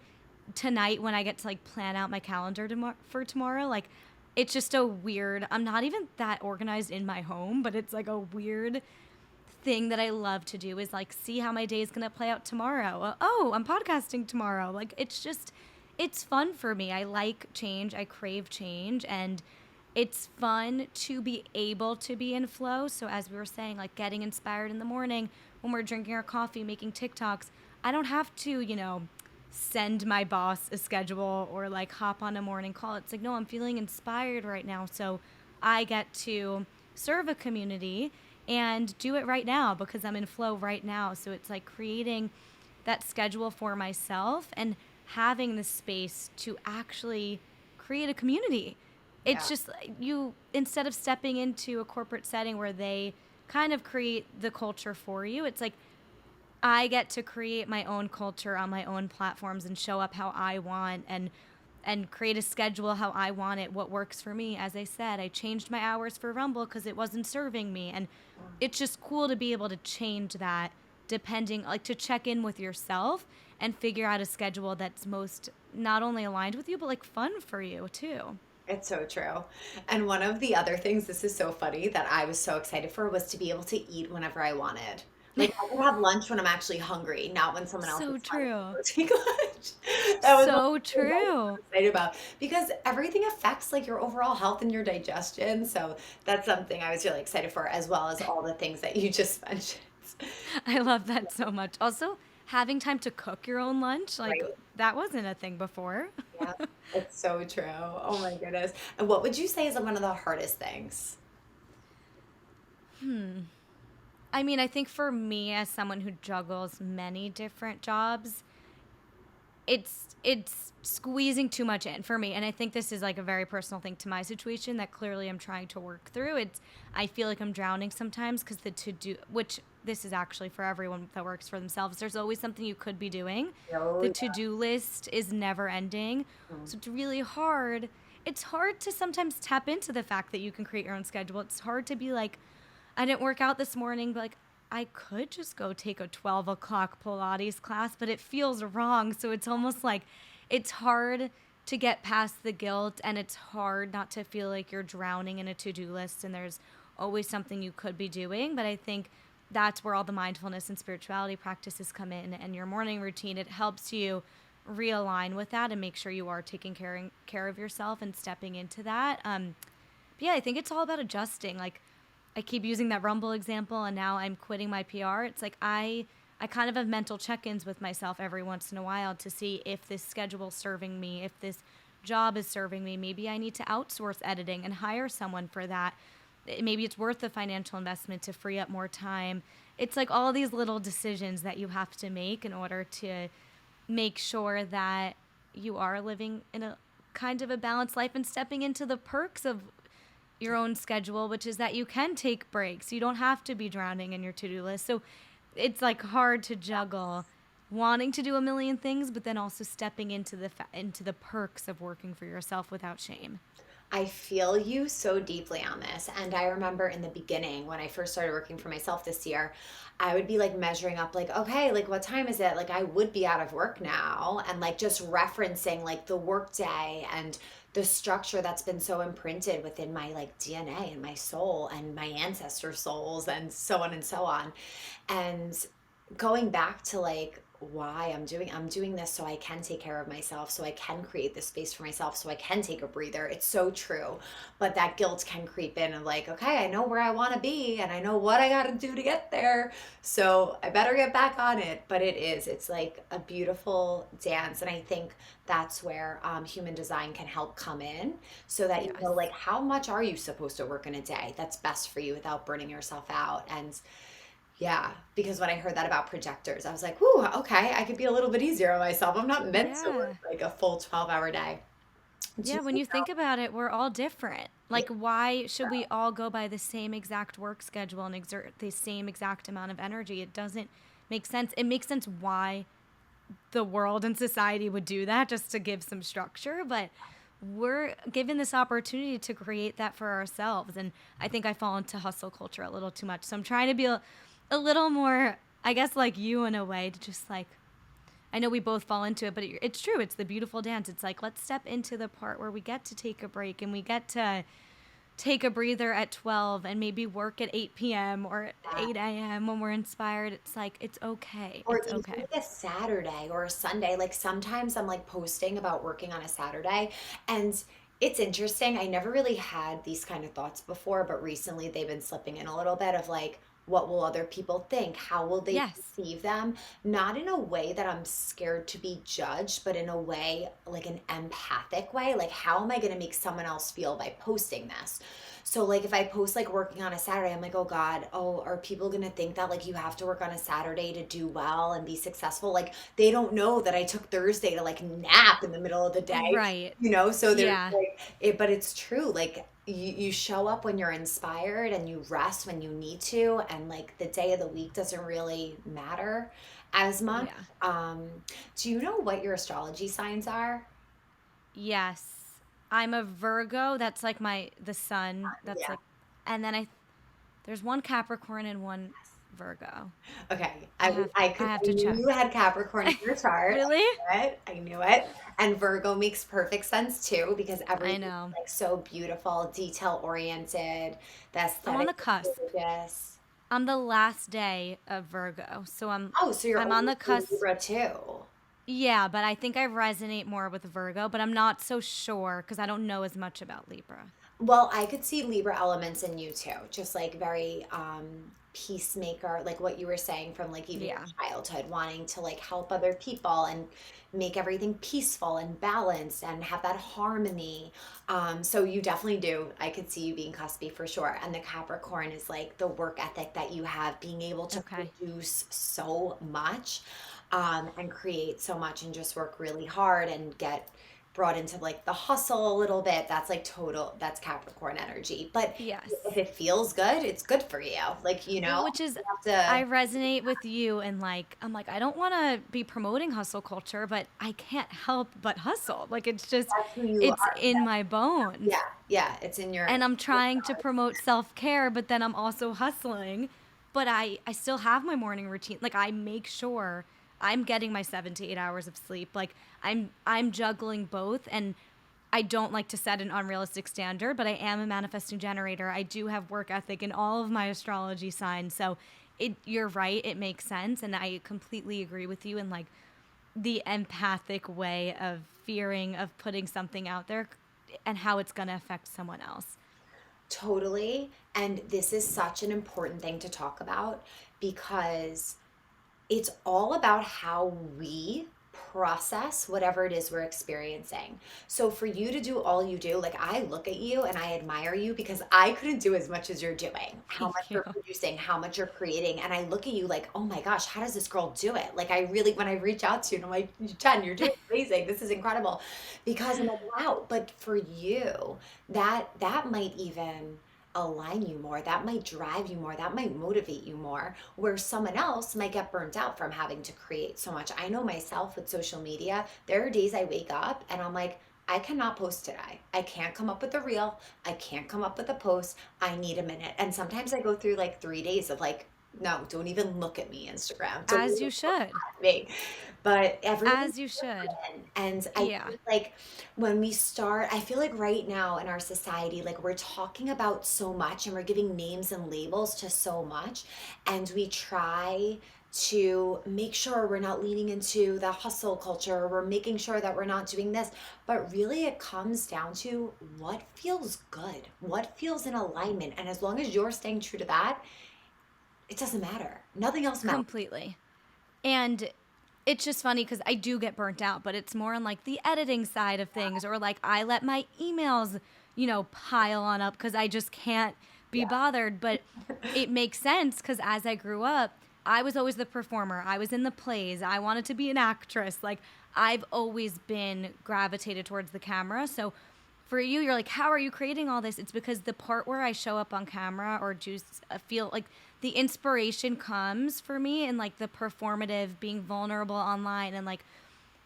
tonight when I get to like plan out my calendar for tomorrow. Like it's just a weird, I'm not even that organized in my home, but it's like a weird thing that I love to do is like see how my day is going to play out tomorrow. Oh, I'm podcasting tomorrow. Like it's just it's fun for me. I like change. I crave change and it's fun to be able to be in flow. So as we were saying, like getting inspired in the morning when we're drinking our coffee, making TikToks, I don't have to, send my boss a schedule or like hop on a morning call. It's like, no, I'm feeling inspired right now. So I get to serve a community and do it right now because I'm in flow right now. So it's like creating that schedule for myself and having the space to actually create a community. Yeah. It's just you, instead of stepping into a corporate setting where they kind of create the culture for you, it's like I get to create my own culture on my own platforms and show up how I want and create a schedule how I want it, what works for me. As I said, I changed my hours for Rumble because it wasn't serving me. And it's just cool to be able to change that depending, like to check in with yourself and figure out a schedule that's most not only aligned with you, but like fun for you too. It's so true. And one of the other things, this is so funny, that I was so excited for was to be able to eat whenever I wanted. Like I could have lunch when I'm actually hungry, not when someone else So is telling me true. to go take lunch. That was one of So the things I was true. so excited about because everything affects like your overall health and your digestion. So that's something I was really excited for, as well as all the things that you just mentioned. I love that so much. Also, having time to cook your own lunch, like Right? that wasn't a thing before. Yeah, it's so true. Oh my goodness. And what would you say is one of the hardest things? I mean, I think for me as someone who juggles many different jobs, it's squeezing too much in for me, and I think this is like a very personal thing to my situation that clearly I'm trying to work through. It's I feel like I'm drowning sometimes because the to do, which this is actually for everyone that works for themselves, there's always something you could be doing. Oh, The yeah. to do list is never ending, Mhm. so it's really hard. It's hard to sometimes tap into the fact that you can create your own schedule. It's hard to be like, I didn't work out this morning, but like I could just go take a 12 o'clock Pilates class, but it feels wrong. So it's almost like it's hard to get past the guilt and it's hard not to feel like you're drowning in a to do list and there's always something you could be doing. But I think that's where all the mindfulness and spirituality practices come in and your morning routine. It helps you realign with that and make sure you are taking care of yourself and stepping into that. But yeah, I think it's all about adjusting. Like I keep using that Rumble example, and now I'm quitting my PR. It's like I kind of have mental check-ins with myself every once in a while to see if this schedule's serving me, if this job is serving me. Maybe I need to outsource editing and hire someone for that. Maybe it's worth the financial investment to free up more time. It's like all these little decisions that you have to make in order to make sure that you are living in a kind of a balanced life and stepping into the perks of your own schedule, which is that you can take breaks. You don't have to be drowning in your to-do list. So it's like hard to juggle wanting to do a million things, but then also stepping into into the perks of working for yourself without shame. I feel you so deeply on this. And I remember in the beginning when I first started working for myself this year, I would be like measuring up, like, okay, like what time is it? Like I would be out of work now. And like just referencing like the work day and the structure that's been so imprinted within my like DNA and my soul and my ancestor souls and so on and so on. And going back to like why I'm doing this so I can take care of myself, so I can create this space for myself, so I can take a breather. It's so true. But that guilt can creep in of like, okay, I know where I want to be and I know what I got to do to get there. So I better get back on it. But it's like a beautiful dance. And I think that's where human design can help come in so that you know, Yes. like, how much are you supposed to work in a day that's best for you without burning yourself out? And yeah, because when I heard that about projectors, I was like, "Whoo, okay, I could be a little bit easier on myself. I'm not meant to work Yeah. like a full 12-hour day." Do Yeah, when you you think about it, we're all different. know? Like, why should we all go by the same exact work schedule and exert the same exact amount of energy? It doesn't make sense. It makes sense why the world and society would do that just to give some structure, but we're given this opportunity to create that for ourselves. And I think I fall into hustle culture a little too much. So I'm trying to be a little more, I guess, like you in a way, to just like, I know we both fall into it, but it's true. It's the beautiful dance. It's like, let's step into the part where we get to take a break and we get to take a breather at 12 and maybe work at 8 p.m. or at Yeah. 8 a.m. when we're inspired. It's like, it's okay. Or It's even okay. like a Saturday or a Sunday. Like sometimes I'm like posting about working on a Saturday, and it's interesting. I never really had these kind of thoughts before, but recently they've been slipping in a little bit of like, what will other people think? How will they Yes. perceive them? Not in a way that I'm scared to be judged, but in a way, like an empathic way. Like, how am I going to make someone else feel by posting this? So like if I post like working on a Saturday, I'm like, oh God, oh, are people gonna think that like you have to work on a Saturday to do well and be successful? Like they don't know that I took Thursday to like nap in the middle of the day, Right. so there's Yeah. like it, but it's true. Like you show up when you're inspired and you rest when you need to, and like the day of the week doesn't really matter as much. Yeah. Um, do you know what your astrology signs are? Yes. I'm a Virgo. That's like the sun. That's Yeah. like, and then there's one Capricorn and one Virgo. Okay, I have, I have I to knew check. you had Capricorn in your chart. Really? I knew it. I knew it. And Virgo makes perfect sense too because I everything's know. like so beautiful, detail oriented. The I'm on aesthetic the is cusp. gorgeous. I'm the last day of Virgo. So Oh, so you're I'm on almost the a cusp. Libra too. Yeah, but I think I resonate more with Virgo, but I'm not so sure because I don't know as much about Libra. Well, I could see Libra elements in you too, just like very peacemaker, like what you were saying from like even your Yeah. childhood, wanting to like help other people and make everything peaceful and balanced and have that harmony. So you definitely do. I could see you being cuspy for sure. And the Capricorn is like the work ethic that you have, being able to Okay. produce so much and create so much and just work really hard and get brought into like the hustle a little bit. That's like total, that's Capricorn energy. But if Yes. it feels good, it's good for you. Like, Well, which is, you have I to, resonate with you, and like, I'm like, I don't want to be promoting hustle culture, but I can't help but hustle. Like, it's just, that's who you it's are. in my bones. Yeah. Yeah. It's in And I'm trying to promote self care, but then I'm also hustling. But I still have my morning routine. Like, I make sure I'm getting my 7 to 8 hours of sleep. Like, I'm juggling both, and I don't like to set an unrealistic standard, but I am a manifesting generator. I do have work ethic in all of my astrology signs. So you're right, it makes sense, and I completely agree with you in like the empathic way of fearing of putting something out there and how it's going to affect someone else. totally. And this is such an important thing to talk about because it's all about how we process whatever it is we're experiencing. So for you to do all you do, like I look at you and I admire you because I couldn't do as much as you're doing, how much Thank you. you're producing, how much you're creating. And I look at you like, oh my gosh, how does this girl do it? Like I really, when I reach out to you and I'm like, Jen, you're doing amazing. This is incredible. Because I'm like, wow, but for you, that might even align you more. That might drive you more. That might motivate you more. Where someone else might get burnt out from having to create so much. I know myself with social media, there are days I wake up and I'm like, I cannot post today. I can't come up with a reel. I can't come up with a post. I need a minute. And sometimes I go through like 3 days of like, no, don't even look at me, Instagram. Don't As even you look should. at me. But everyone's As you should. different. And I Yeah. feel like when we start, I feel like right now in our society, like we're talking about so much and we're giving names and labels to so much. And we try to make sure we're not leaning into the hustle culture. We're making sure that we're not doing this. But really, it comes down to what feels good, what feels in alignment. And as long as you're staying true to that, it doesn't matter. Nothing else matters. Completely. And it's just funny because I do get burnt out, but it's more on like the editing side of things, or like I let my emails, pile on up because I just can't be Yeah. bothered. But it makes sense because as I grew up, I was always the performer. I was in the plays. I wanted to be an actress. Like I've always been gravitated towards the camera. So for you, you're like, how are you creating all this? It's because the part where I show up on camera or just feel like the inspiration comes for me and like the performative, being vulnerable online and like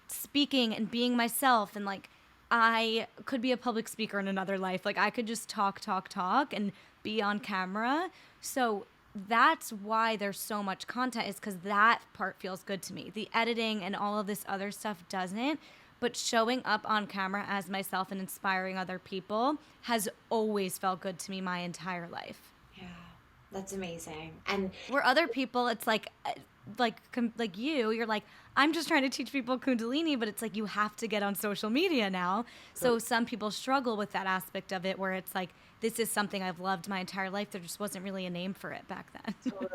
speaking and being myself. And like, I could be a public speaker in another life. Like, I could just talk and be on camera. So that's why there's so much content, is because that part feels good to me. The editing and all of this other stuff doesn't. But showing up on camera as myself and inspiring other people has always felt good to me my entire life. Yeah, that's amazing. And Where other people, it's like you're like, I'm just trying to teach people Kundalini, but it's like you have to get on social media now. So some people struggle with that aspect of it, where it's like, this is something I've loved my entire life. There just wasn't really a name for it back then. totally.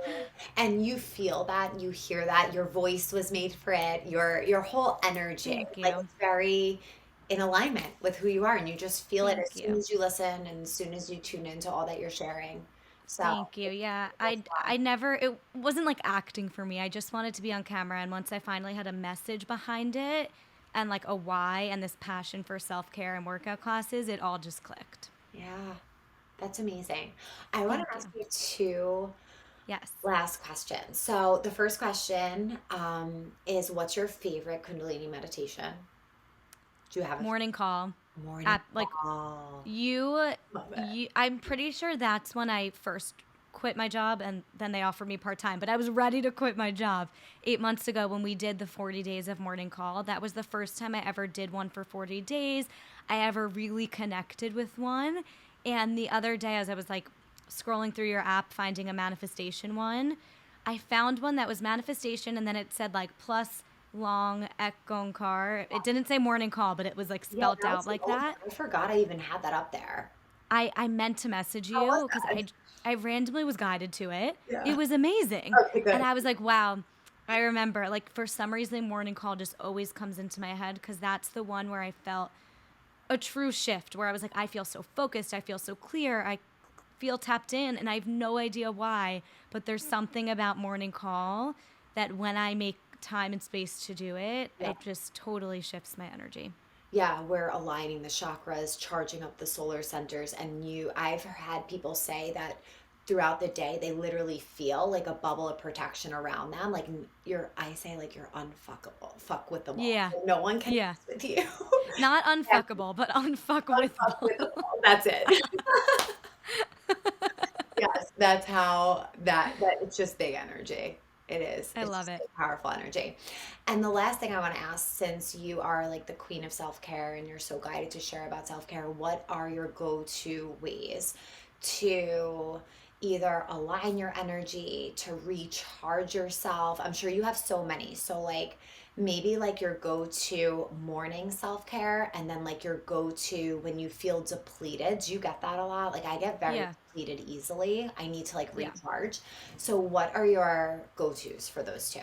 And you feel that, you hear that, your voice was made for it, your whole energy, Thank like you. it's very in alignment with who you are, and you just feel it as Thank soon you. as you listen and as soon as you tune into all that you're sharing. So Thank you. Yeah. it's I never, it wasn't like acting for me. I just wanted to be on camera. And once I finally had a message behind it and like a why and this passion for self-care and workout classes, it all just clicked. yeah, that's amazing. I want to Thank ask you. you two Yes. last questions. So the first question is, what's your favorite Kundalini meditation? Do you have Morning call. a morning At like call? you, Love it. you, I'm pretty sure that's when I first quit my job, and then they offered me part-time, but I was ready to quit my job 8 months ago when we did the 40 days of morning call. That was the first time I ever did one for 40 days. I ever really connected with one. And the other day, as I was like scrolling through your app, finding a manifestation one, I found one that was manifestation, and then it said like plus long Ekgonkar. It didn't say morning call, but it was like Yeah, spelt that out was an like old that. one. I forgot I even had that up there. I meant to message How was you because that? I randomly was guided to it. It Yeah. was amazing. Okay, And good. I was like, wow. I remember, like, for some reason, morning call just always comes into my head because that's the one where I felt a true shift, where I was like, I feel so focused. I feel so clear. I feel tapped in, and I have no idea why. But there's something about morning call that when I make time and space to do it, Yeah. it just totally shifts my energy. Yeah, we're aligning the chakras, charging up the solar centers, and I've had people say that throughout the day they literally feel like a bubble of protection around them. Like I say, like you're unfuckable. Fuck with them all. Yeah. No one can Yeah. mess with you. Not And unfuckable, but unfuck unfuckwithable. with them all. That's it. Yes, that's how that it's just big energy. It is. I It's love just it. big, powerful energy. And the last thing I want to ask, since you are like the queen of self-care and you're so guided to share about self-care, what are your go-to ways to either align your energy, to recharge yourself? I'm sure you have so many. So like maybe like your go-to morning self-care, and then like your go-to when you feel depleted. Do you get that a lot? Like I get very Yeah. depleted easily. I need to like Yeah. recharge. So what are your go-tos for those two?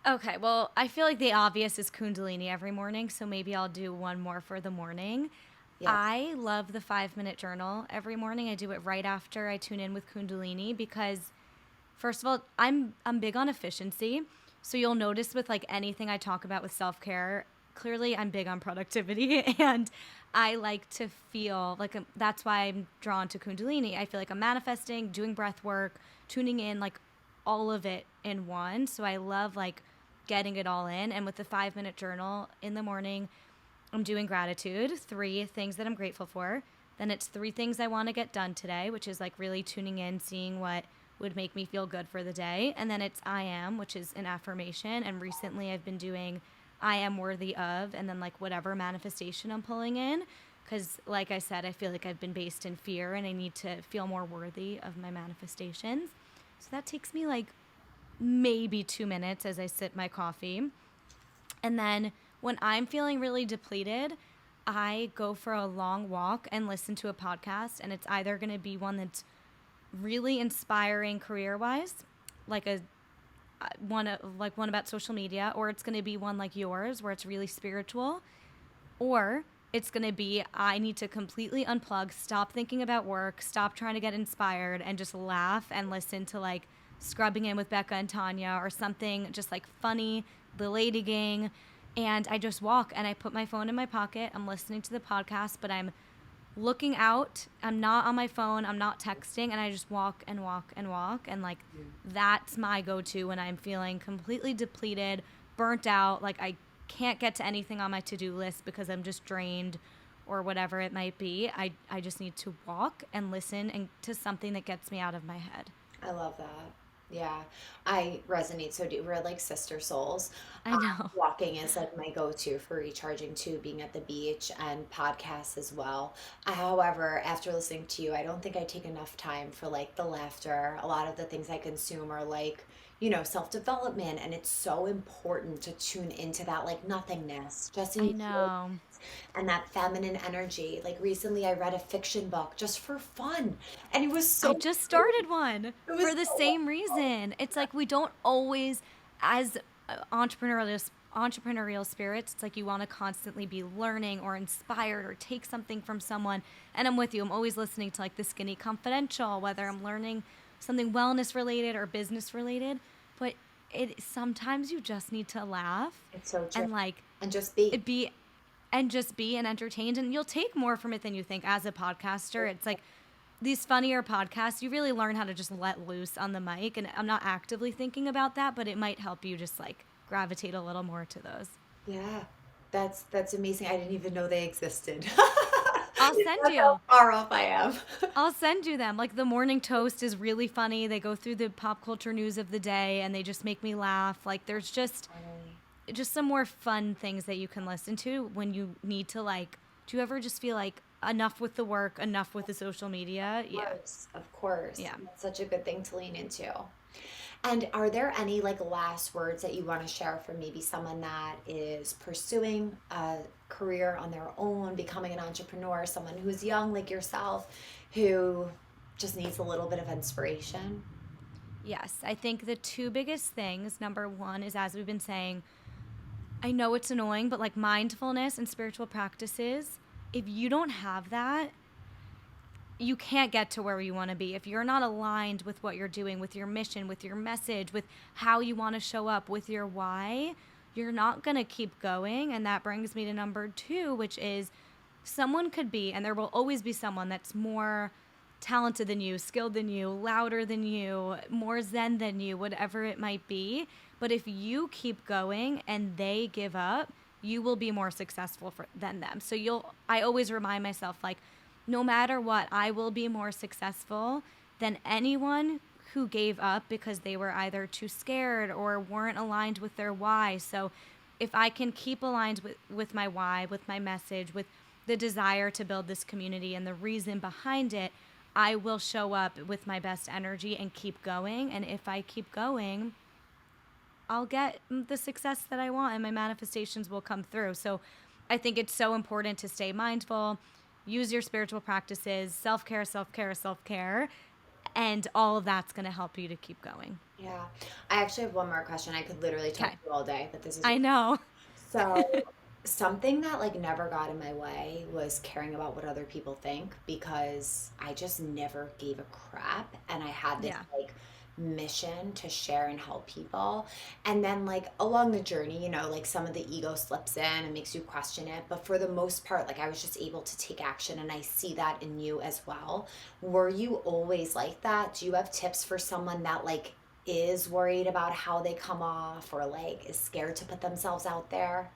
Okay. Well, I feel like the obvious is Kundalini every morning. So maybe I'll do one more for the morning. Yes. I love the 5 minute journal every morning. I do it right after I tune in with Kundalini because, first of all, I'm big on efficiency. So you'll notice with like anything I talk about with self-care, clearly I'm big on productivity and I like to feel like that's why I'm drawn to Kundalini. I feel like I'm manifesting, doing breath work, tuning in, like all of it in one. So I love like getting it all in. And with the 5 minute journal in the morning, I'm doing gratitude, 3 things that I'm grateful for. Then it's 3 things I want to get done today, which is like really tuning in, seeing what would make me feel good for the day. And then it's I am, which is an affirmation. And recently I've been doing I am worthy of, and then like whatever manifestation I'm pulling in. Because, like I said, I feel like I've been based in fear and I need to feel more worthy of my manifestations. So that takes me like maybe 2 minutes as I sip my coffee. And then when I'm feeling really depleted, I go for a long walk and listen to a podcast. And it's either going to be one that's really inspiring career wise, like a one about social media, or it's going to be one like yours where it's really spiritual, or it's going to be I need to completely unplug, stop thinking about work, stop trying to get inspired, and just laugh and listen to like Scrubbing In with Becca and Tanya or something just like funny, the Lady Gang. and I just walk and I put my phone in my pocket. I'm listening to the podcast, but I'm looking out. I'm not on my phone. I'm not texting, and I just walk and walk and walk. And like, that's my go-to when I'm feeling completely depleted, burnt out. Like I can't get to anything on my to-do list because I'm just drained or whatever it might be. I just need to walk and listen and to something that gets me out of my head. I love that. Yeah, I resonate so deep. We're like sister souls. I know. Walking is like my go-to for recharging too, being at the beach and podcasts as well. However, after listening to you, I don't think I take enough time for like the laughter. A lot of the things I consume are like, self-development, and it's so important to tune into that like nothingness, just I enjoy know. and that feminine energy. Like recently I read a fiction book just for fun, and it was I so just good. started one It was for the so same wonderful. reason. It's like we don't always, as entrepreneurial spirits, it's like you want to constantly be learning or inspired or take something from someone. And I'm with you. I'm always listening to like the Skinny Confidential, whether I'm learning something wellness related or business related. But it sometimes you just need to laugh It's so true. and like And just be. it be and just be and entertained, and you'll take more from it than you think. As a podcaster, it's like these funnier podcasts, you really learn how to just let loose on the mic, and I'm not actively thinking about that, but it might help you just like gravitate a little more to those. Yeah, that's amazing. I didn't even know they existed. I'll send That's how you. far off I am. I'll send you them. Like the Morning Toast is really funny. They go through the pop culture news of the day and they just make me laugh. Like there's just some more fun things that you can listen to when you need to like, do you ever just feel like enough with the work, enough with the social media? Of Yeah. course, of course. Yeah. That's such a good thing to lean into. And are there any like last words that you want to share for maybe someone that is pursuing a career on their own, becoming an entrepreneur, someone who's young like yourself, who just needs a little bit of inspiration? Yes. I think the two biggest things, number one is, as we've been saying, I know it's annoying, but like mindfulness and spiritual practices, if you don't have that, you can't get to where you want to be. If you're not aligned with what you're doing, with your mission, with your message, with how you want to show up, with your why, you're not going to keep going. And that brings me to number two, which is someone could be, and there will always be someone that's more talented than you, skilled than you, louder than you, more zen than you, whatever it might be. But if you keep going and they give up, you will be more successful than them. So I always remind myself, like, no matter what, I will be more successful than anyone who gave up because they were either too scared or weren't aligned with their why. So if I can keep aligned with my why, with my message, with the desire to build this community and the reason behind it, I will show up with my best energy and keep going. And if I keep going, I'll get the success that I want and my manifestations will come through. So I think it's so important to stay mindful, use your spiritual practices, self-care, self-care, self-care, and all of that's going to help you to keep going. Yeah. I actually have one more question. I could literally talk Okay. to you all day, but this is I know. so something that like never got in my way was caring about what other people think, because I just never gave a crap, and I had this Yeah. like mission to share and help people. And then like along the journey, like some of the ego slips in and makes you question it, but for the most part, like I was just able to take action, and I see that in you as well. Were you always like that? Do you have tips for someone that like is worried about how they come off, or like is scared to put themselves out there?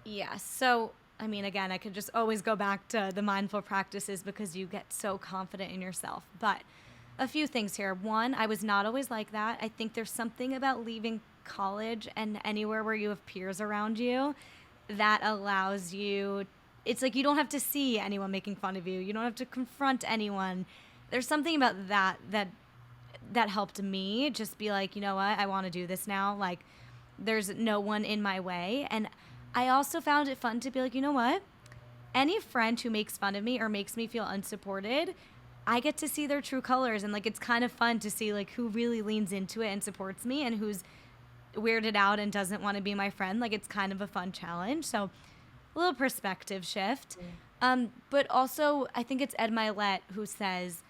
Yeah. So, I mean, again, I could just always go back to the mindful practices because you get so confident in yourself. But a few things here. One, I was not always like that. I think there's something about leaving college and anywhere where you have peers around you that allows you, it's like you don't have to see anyone making fun of you. You don't have to confront anyone. There's something about that helped me just be like, you know what, I want to do this now. Like, there's no one in my way. And I also found it fun to be like, you know what, any friend who makes fun of me or makes me feel unsupported, I get to see their true colors. And like, it's kind of fun to see like who really leans into it and supports me and who's weirded out and doesn't want to be my friend. Like, it's kind of a fun challenge. So a little perspective shift. But also I think it's Ed Milet who says,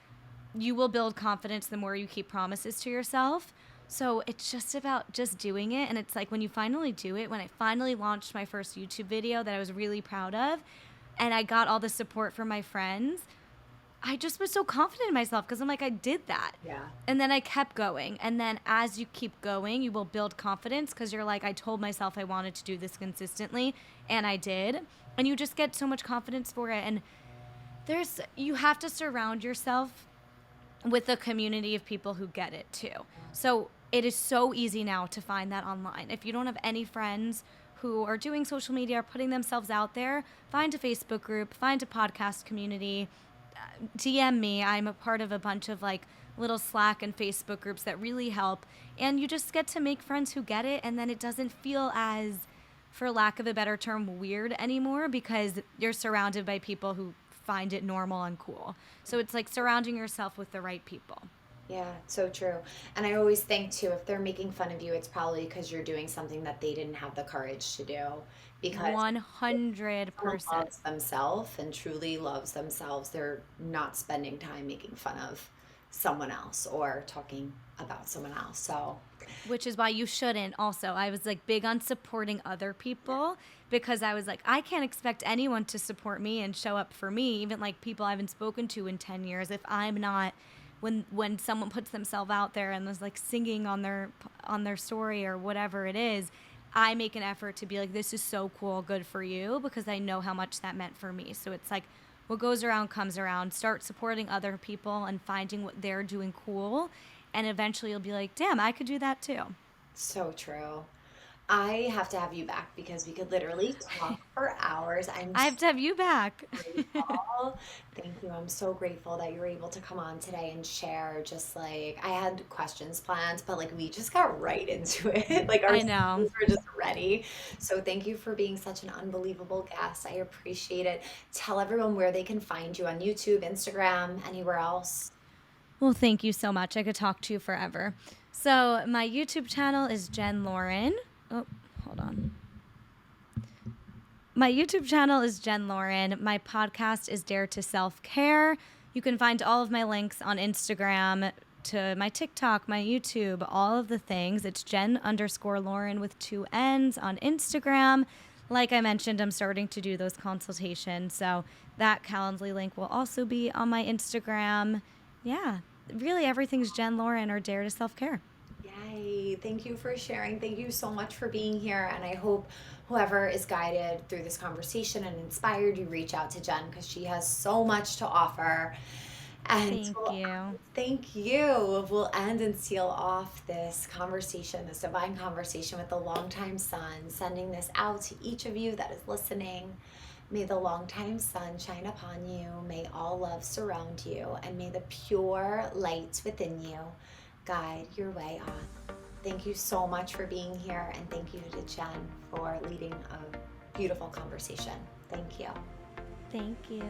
you will build confidence the more you keep promises to yourself. So it's just about just doing it. And it's like when you finally do it, when I finally launched my first YouTube video that I was really proud of, and I got all the support from my friends, I just was so confident in myself because I'm like, I did that. Yeah. And then I kept going. And then as you keep going, you will build confidence because you're like, I told myself I wanted to do this consistently, and I did. And you just get so much confidence for it. And you have to surround yourself with a community of people who get it too. So it is so easy now to find that online. If you don't have any friends who are doing social media or putting themselves out there, find a Facebook group, find a podcast community, DM me. I'm a part of a bunch of like little Slack and Facebook groups that really help. And you just get to make friends who get it. And then it doesn't feel as, for lack of a better term, weird anymore because you're surrounded by people who find it normal and cool. So it's like surrounding yourself with the right people. Yeah, so true. And I always think too, if they're making fun of you, it's probably because you're doing something that they didn't have the courage to do. Because someone 100%. loves themselves and truly loves themselves, they're not spending time making fun of someone else or talking about someone else. So, Which is why you shouldn't also. I was like big on supporting other people because I was like, I can't expect anyone to support me and show up for me, even like people I haven't spoken to in 10 years, if I'm not, when someone puts themselves out there and is like singing on their story or whatever it is, I make an effort to be like, this is so cool, good for you, because I know how much that meant for me. So it's like what goes around comes around. Start supporting other people and finding what they're doing cool. And eventually you'll be like, damn, I could do that too. so true. I have to have you back because we could literally talk for hours. I'm I have to have you back. grateful. Thank you. I'm so grateful that you were able to come on today and share. Just like I had questions planned, but like we just got right into it. Like our I know. souls were just ready. So thank you for being such an unbelievable guest. I appreciate it. Tell everyone where they can find you on YouTube, Instagram, anywhere else. Well, thank you so much. I could talk to you forever. So my YouTube channel is Jen Lauren. Oh, hold on. My YouTube channel is Jen Lauren. My podcast is Dare to Self-Care. You can find all of my links on Instagram to my TikTok, my YouTube, all of the things. It's Jen_Lauren with 2 N's on Instagram. Like I mentioned, I'm starting to do those consultations. So that Calendly link will also be on my Instagram. Yeah, really everything's Jen Lauren or Dare to Self-Care. Yay. Thank you for sharing. Thank you so much for being here. And I hope whoever is guided through this conversation and inspired you reach out to Jen because she has so much to offer. And Thank you. thank you. We'll end and seal off this conversation, this divine conversation with the longtime sun, sending this out to each of you that is listening. May the longtime sun shine upon you. May all love surround you. And may the pure light within you guide your way on. Thank you so much for being here. And thank you to Jen for leading a beautiful conversation. Thank you. Thank you.